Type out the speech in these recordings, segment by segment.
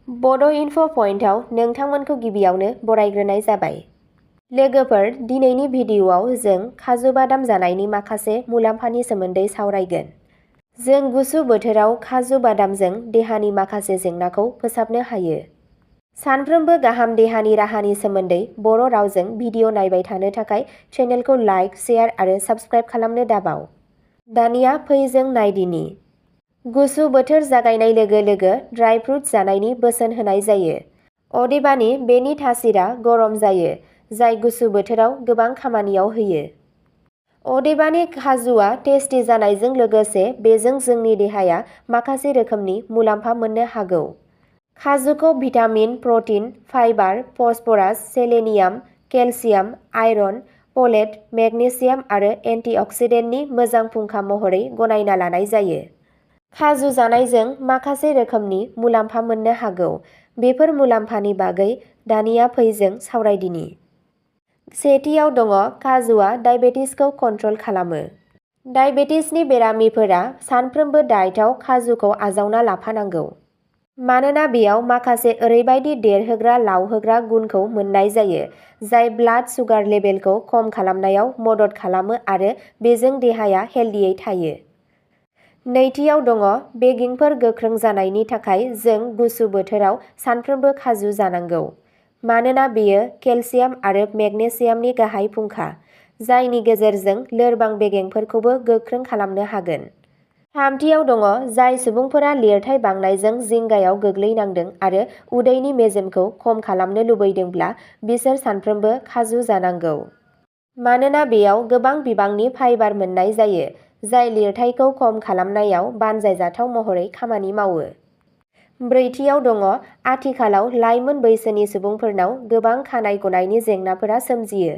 बड' इनफ' पइन्टआव नोंथांमोनखौ गिबियावनो बरायग्रोनाय जाबाय। लोगोफोर, दिनैनि भिडिअ'आव जों काजु बादाम जानायनि माखासे मुलाम्फानि सोमोन्दै सावरायगोन। जों गुसु बोथोराव काजु बादामजों देहानि माखासे जेंनाखौ फोसाबनो हायो। सानफ्रोमबो गाहाम देहानि राहानि सोमोन्दै बर' रावजों भिडिअ' नायबाय थानो थाखाय चेनेलखौ लाइक, शेयार आरो साबस्क्राइब खालामनो दाबाव। दानिया फै जों नायदिनि। गुसु बोथोर जागायनाय लोगो लोगो ड्राइ फ्रुट जानायनि बोसोन होनाय जायो। अदेबानि बेनि थासिरा गरम जायो, जाय गुसु बोथोराव गोबां खामानियाव होयो। अदेबानि काजुआ टेस्टि जानायजों लोगोसे बेजों जोंनि देहाया माखासे रोखोमनि मुलाम्फा मोननो हागौ। काजुखौ vitamin, protein, fibre, phosphorus, selenium, calcium, iron, folate, magnesium आरो एन्टिअक्सिडेन्टनि मोजां फुंखा महरै गनायना लानाय जायो। काजु जानायजों माखासे रोखोमनि मुलाम्फा मोननो हागौ। बेफोर मुलाम्फानि बागै दानिया फै जों सावरायदिनि। सेथियाव दङ काजुआ डायबेटिसखौ कन्ट्रल खालामो। डायबेटिसनि बेरामिफोरा सानफ्रोमबो डाइटआव काजुखौ आजावना लाफानांगौ। मानोना बेयाव माखासे ओरैबायदि देरहोग्रा लावहोग्रा गुनखौ मोननाय जायो, जाय ब्लाड सुगार लेभेलखौ खम खालामनायाव मदद खालामो आरो बेजों देहाया हेल्दियै थायो। नैथियाव दङ बेगेंफोर गोख्रों जानायनि थाखाय जों गुसु बोथोराव सानफ्रोमबो काजु जानांगौ। मानोना बेयो केलसियाम आरो मेगनेसियामनि गाहाय फुंखा, जायनि गेजेरजों लोरबां बेगेंफोरखौबो गोख्रों खालामनो हागोन। थामथियाव दङ जाय सुबुंफोरा लिरथाय बांनायजों जिंगायाव गोग्लैनांदों आरो उदैनि मेजेमखौ खम खालामनो लुबैदोंब्ला बिसोर सानफ्रोमबो काजु जानांगौ। मानोना बेयाव गोबां बिबांनि फाइबार मोननाय जायो, जाय लिरथायखौ खम खालामनायाव बानजायजाथाव महरै खामानि मावो। ब्रैथियाव दङ आथिखालाव लाइमोन बैसोनि सुबुंफोरनाव गोबां खानाय गनायनि जेंनाफोरा सोमजियो।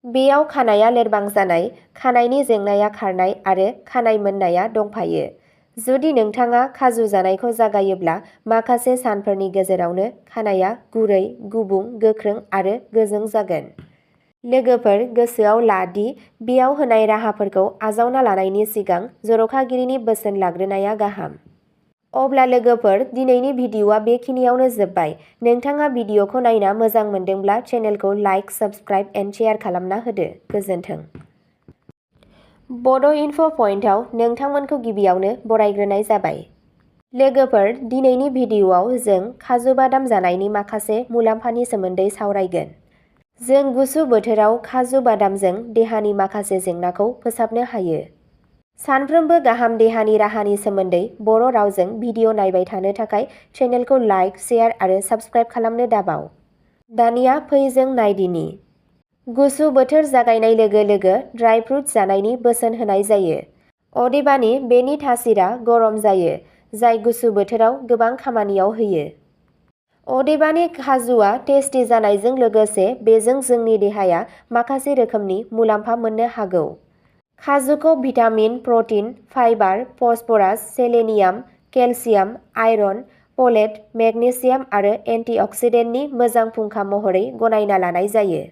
बेयाव खानाया लोरबां जानाय, खानायनि जेंनाया खारनाय आरो खानाय मोननाया दंफायो। जुदि नोंथाङा काजु जानायखौ जागायोब्ला माखासे सानफोरनि गेजेरावनो खानाया गुरै, गुबुं, गोख्रों आरो गोजों जागोन। लोगोफोर, गोसोआव ला दि बेयाव होनाय राहाफोरखौ आजावना लानायनि सिगां जर'खागिरिनि बोसोन लाग्रोनाया गाहाम। अब्ला लोगोफोर, दिनैनि भिडिअ'आ बेखिनियावनो जोबबाय। नोंथाङा भिडिअ'खौ नायना मोजां मोनदोंब्ला चेनेलखौ लाइक, साबस्क्राइब एन्ड शेयार खालामना होदो। गोजोन्थों। बड' इनफ' पइन्टआव नोंथांमोनखौ गिबियावनो बरायग्रोनाय जाबाय। लोगोफोर, दिनैनि भिडिअ'आव जों काजु बादाम जानायनि माखासे मुलाम्फानि सोमोन्दै सावरायगोन। जों गुसु बोथोराव काजु बादामजों देहानि माखासे जेंनाखौ फोसाबनो हायो। सानफ्रोमबो गाहाम देहानि राहानि सोमोन्दै बर' रावजों भिडिअ' नायबाय थानो थाखाय चेनेलखौ लाइक, शेयार आरो साबस्क्राइब खालामनो दाबाव। दानिया फै जों नायदिनि। गुसु बोथोर जागायनाय लोगो लोगो ड्राइ फ्रुट जानायनि बोसोन होनाय जायो। अदेबानि बेनि थासिरा गरम जायो, जाय गुसु बोथोराव गोबां खामानियाव होयो। अदेबानि काजुआ टेस्टि जानायजों लोगोसे बेजों जोंनि देहाया माखासे रोखोमनि मुलाम्फा मोननो हागौ। काजुखौ vitamin, protein, fibre, phosphorus, selenium, calcium, iron, folate, magnesium आरो एन्टिअक्सिडेन्टनि मोजां फुंखा महरै गनायना लानाय जायो।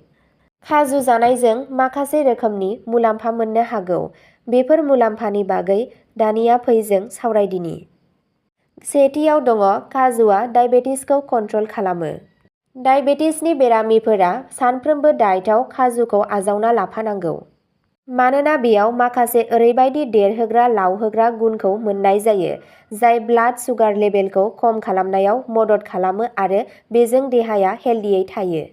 काजु जानायजों माखासे रोखोमनि मुलाम्फा मोननो हागौ। बेफोर मुलाम्फानि बागै दानिया फै जों सावरायदिनि। सेथियाव दङ काजुआ डायबेटिसखौ कन्ट्रल खालामो। डायबेटिसनि बेरामिफोरा सानफ्रोमबो डाइटआव काजुखौ आजावना लाफानांगौ। मानोना बेयाव माखासे ओरैबायदि देरहोग्रा लावहोग्रा गुनखौ मोननाय जायो, जाय ब्लाड सुगार लेभेलखौ खम खालामनायाव मदद खालामो आरो बेजों देहाया हेल्दियै थायो।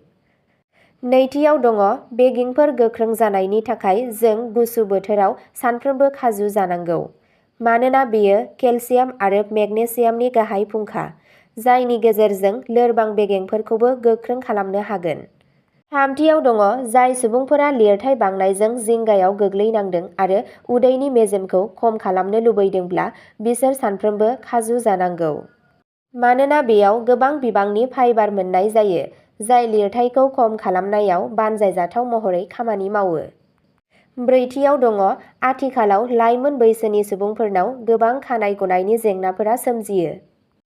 नैथियाव दङ बेगेंफोर गोख्रों जानायनि थाखाय जों गुसु बोथोराव सानफ्रोमबो काजु जानांगौ। मानोना बेयो केलसियाम आरो मेगनेसियामनि गाहाय फुंखा, जायनि गेजेरजों लोरबां बेगेंफोरखौबो गोख्रों खालामनो हागोन। थामथियाव दङ जाय सुबुंफोरा लिरथाय बांनायजों जिंगायाव गोग्लैनांदों आरो उदैनि मेजेमखौ खम खालामनो लुबैदोंब्ला बिसोर सानफ्रोमबो काजु जानांगौ। मानोना बेयाव गोबां बिबांनि फाइबार मोननाय जायो, जाय लिरथायखौ खम खालामनायाव बानजायजाथाव महरै खामानि मावो। ब्रैथियाव दङ आथिखालाव लाइमोन बैसोनि सुबुंफोरनाव गोबां खानाय गनायनि जेंनाफोरा सोमजियो।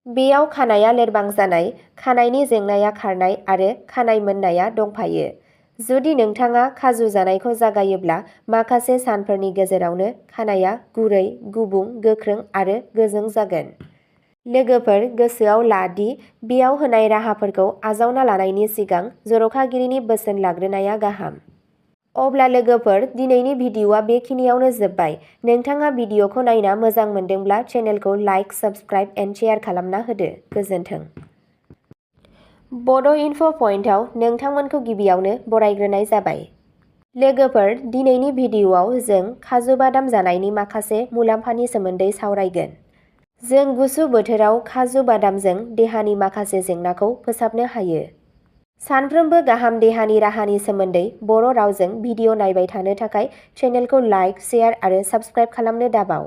बेयाव खानाया लोरबां जानाय, खानायनि जेंनाया खारनाय आरो खानाय मोननाया दंफायो। जुदि नोंथाङा काजु जानायखौ जागायोब्ला माखासे सानफोरनि गेजेरावनो खानाया गुरै, गुबुं, गोख्रों आरो गोजों जागोन। लोगोफोर, गोसोआव ला दि बेयाव होनाय राहाफोरखौ आजावना लानायनि सिगां जर'खागिरिनि बोसोन लाग्रोनाया गाहाम। अब्ला लोगोफोर, दिनैनि भिडिअ'आ बेखिनियावनो जोब्बाय। नोंथाङा भिडिअ'खौ नायना मोजां मोनदोंब्ला चेनेलखौ लाइक, साबस्क्राइब एन्ड शेयार खालामना होदो। गोजोन्थों। बड' इनफ' पइन्टआव नोंथांमोनखौ गिबियावनो बरायग्रोनाय जाबाय। लोगोफोर, दिनैनि भिडिअ'आव जों काजु बादाम जानायनि माखासे मुलाम्फानि सोमोन्दै सावरायगोन। जों गुसु बोथोराव काजु बादामजों देहानि माखासे जेंनाखौ फोसाबनो हायो। सानफ्रोमबो गाहाम देहानि राहानि सोमोन्दै बर' रावजों भिडिअ' नायबाय थानो थाखाय चेनेलखौ लाइक, शेयार आरो साबस्क्राइब खालामनो दाबाव।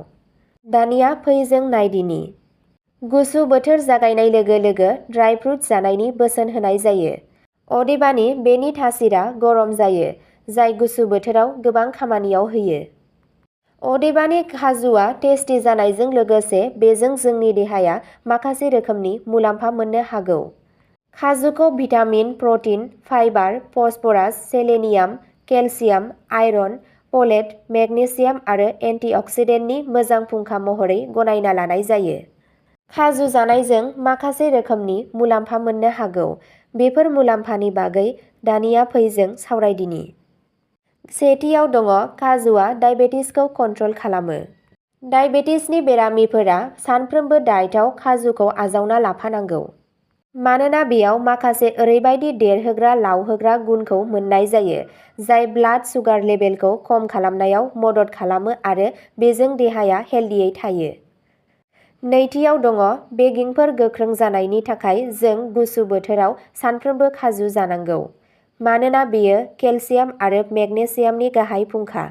दानिया फै जों नायदिनि। गुसु बोथोर जागायनाय लोगो लोगो ड्राइ फ्रुट्स जानायनि बोसोन होनाय जायो। अदेबानि बेनि थासिरा गरम जायो, जाय गुसु बोथोराव गोबां खामानियाव होयो। अदेबानि काजुआ टेस्टि जानायजों लोगोसे बेजों जोंनि देहाया माखासे रोखोमनि मुलाम्फा मोननो हागौ। काजुखौ vitamin, protein, fibre, phosphorus, selenium, calcium, iron, folate, magnesium आरो एन्टिअक्सिडेन्टनि मोजां फुंखा महरै गनायना लानाय जायो। काजु जानायजों माखासे रोखोमनि मुलाम्फा मोननो हागौ। बेफोर मुलाम्फानि बागै दानिया फै जों सावरायदिनि। सेथियाव दङ काजुआ डायबेटिसखौ कन्ट्रल खालामो। डायबेटिसनि बेरामिफोरा सानफ्रोमबो डाइटआव काजुखौ आजावना लाफानांगौ। मानोना बेयाव माखासे ओरैबायदि देरहोग्रा लावहोग्रा गुनखौ मोननाय जायो, जाय ब्लाड सुगार लेभेलखौ खम खालामनायाव मदद खालामो आरो बेजों देहाया हेल्दियै थायो। नैथियाव दङ बेगेंफोर गोख्रों जानायनि थाखाय जों गुसु बोथोराव सानफ्रोमबो काजु जानांगौ। मानोना बेयो केलसियाम आरो मेगनेसियामनि गाहाय फुंखा,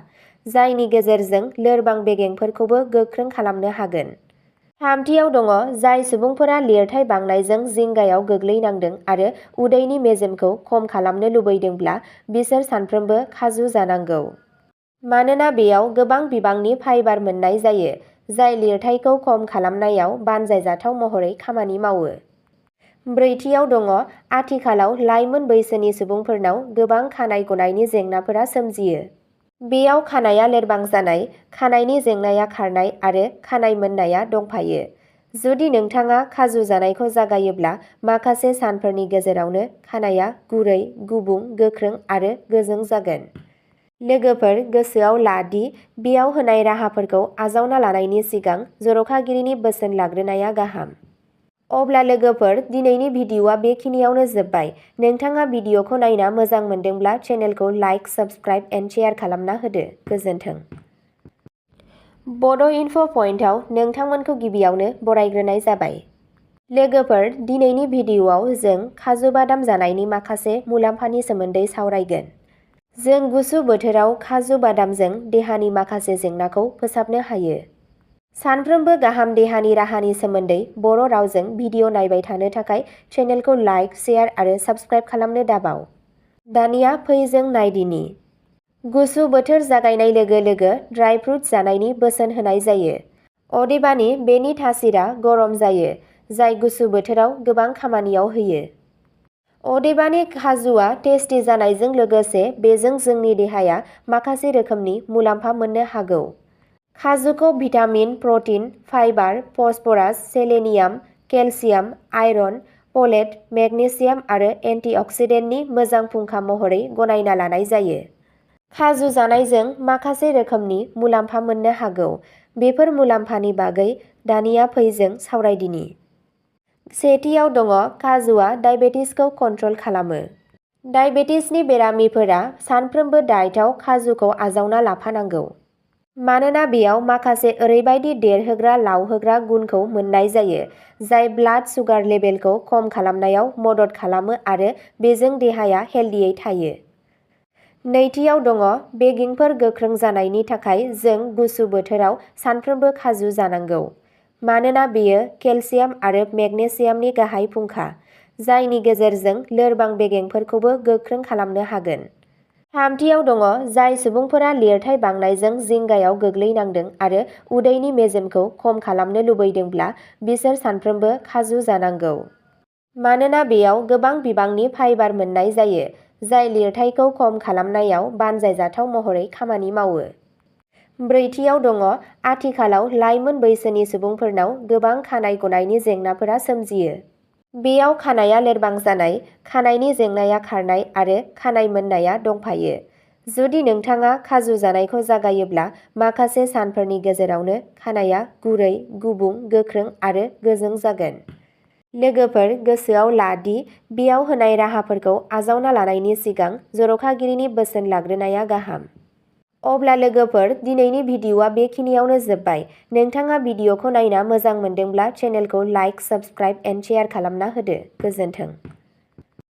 जायनि गेजेरजों लोरबां बेगेंफोरखौबो गोख्रों खालामनो हागोन। थामथियाव दङ जाय सुबुंफोरा लिरथाय बांनायजों जिंगायाव गोग्लैनांदों आरो उदैनि मेजेमखौ खम खालामनो लुबैदोंब्ला बिसोर सानफ्रोमबो काजु जानांगौ। मानोना बेयाव गोबां बिबांनि फाइबार मोननाय जायो, जाय लिरथायखौ खम खालामनायाव बानजायजाथाव महरै खामानि मावो। ब्रैथियाव दङ आथिखालाव लाइमोन बैसोनि सुबुंफोरनाव गोबां खानाय गनायनि जेंनाफोरा सोमजियो। बेयाव खानाया लोरबां जानाय, खानायनि जेंनाया खारनाय आरो खानाय मोननाया दंफायो। जुदि नोंथाङा काजु जानायखौ जागायोब्ला माखासे सानफोरनि गेजेरावनो खानाया गुरै, गुबुं, गोख्रों आरो गोजों जागोन। लोगोफोर, गोसोआव ला दि बेयाव होनाय राहाफोरखौ आजावना लानायनि सिगां जर'खागिरिनि बोसोन लाग्रोनाया गाहाम। अब्ला लोगोफोर, दिनैनि भिडिअ'आ बेखिनियावनो जोब्बाय। नोंथाङा भिडिअ'खौ नायना मोजां मोनदोंब्ला चेनेलखौ लाइक, साबस्क्राइब एन्ड शेयार खालामना होदो। गोजोन्थों। बड' इनफ' पइन्टआव नोंथांमोनखौ गिबियावनो बरायग्रोनाय जाबाय। लोगोफोर, दिनैनि भिडिअ'आव जों काजु बादाम जानायनि माखासे मुलाम्फानि सोमोन्दै सावरायगोन। जों गुसु बोथोराव काजु बादामजों देहानि माखासे जेंनाखौ फोसाबनो हायो। सानफ्रोमबो गाहाम देहानि राहानि सोमोन्दै बर' रावजों भिडिअ' नायबाय थानो थाखाय चेनेलखौ लाइक, शेयार आरो साबस्क्राइब खालामनो दाबाव। दानिया फै जों नायदिनि। गुसु बोथोर जागायनाय लोगो लोगो ड्राइ फ्रुट्स जानायनि बोसोन होनाय जायो। अदेबानि बेनि थासिरा गरम जायो, जाय गुसु बोथोराव गोबां खामानियाव होयो। अदेबानि काजुआ टेस्टि जानायजों लोगोसे बेजों जोंनि देहाया माखासे रोखोमनि मुलाम्फा मोननो हागौ। काजुखौ vitamin, protein, fibre, phosphorus, selenium, calcium, iron, folate, magnesium आरो एन्टिअक्सिडेन्टनि मोजां फुंखा महरै गनायना लानाय जायो। काजु जानायजों माखासे रोखोमनि मुलाम्फा मोननो हागौ। बेफोर मुलाम्फानि बागै दानिया फै जों सावरायदिनि। सेथियाव दङ काजुआ डायबेटिसखौ कन्ट्रल खालामो। डायबेटिसनि बेरामिफोरा सानफ्रोमबो डाइटआव काजुखौ आजावना लाफानांगौ। मानोना बेयाव माखासे ओरैबायदि देरहोग्रा लावहोग्रा गुनखौ मोननाय जायो, जाय ब्लाड सुगार लेभेलखौ खम खालामनायाव मदद खालामो आरो बेजों देहाया हेल्दियै थायो। नैथियाव दङ बेगेंफोर गोख्रों जानायनि थाखाय जों गुसु बोथोराव सानफ्रोमबो काजु जानांगौ। मानोना बेयो केलसियाम आरो मेगनेसियामनि गाहाय फुंखा, जायनि गेजेरजों लोरबां बेगेंफोरखौबो गोख्रों खालामनो हागोन। थामथियाव दङ जाय सुबुंफोरा लिरथाय बांनायजों जिंगायाव गोग्लैनांदों आरो उदैनि मेजेमखौ खम खालामनो लुबैदोंब्ला बिसोर सानफ्रोमबो काजु जानांगौ। मानोना बेयाव गोबां बिबांनि फाइबार मोननाय जायो, जाय लिरथायखौ खम खालामनायाव बानजायजाथाव महरै खामानि मावो। ब्रैथियाव दङ आथिखालाव लाइमोन बैसोनि सुबुंफोरनाव गोबां खानाय गनायनि जेंनाफोरा सोमजियो। बेयाव खानाया लोरबां जानाय, खानायनि जेंनाया खारनाय आरो खानाय मोननाया दंफायो। जुदि नोंथाङा खाजु जानायखौ जागायोब्ला माखासे सानफोरनि गेजेरावनो खानाया गुरै, गुबुं, गोख्रों आरो गोजों जागोन। लोगोफोर, गोसोआव ला दि बेयाव होनाय राहाफोरखौ आजावना लानायनि सिगां जर'खागिरिनि बोसोन लाग्रोनाया गाहाम। अब्ला लोगोफोर, दिनैनि भिडिअ'आ बेखिनियावनो जोबबाय। नोंथाङा भिडिअ'खौ नायना मोजां मोनदोंब्ला चेनेलखौ लाइक, साबस्क्राइब एन्ड शेयार खालामना होदो। गोजोन्थों।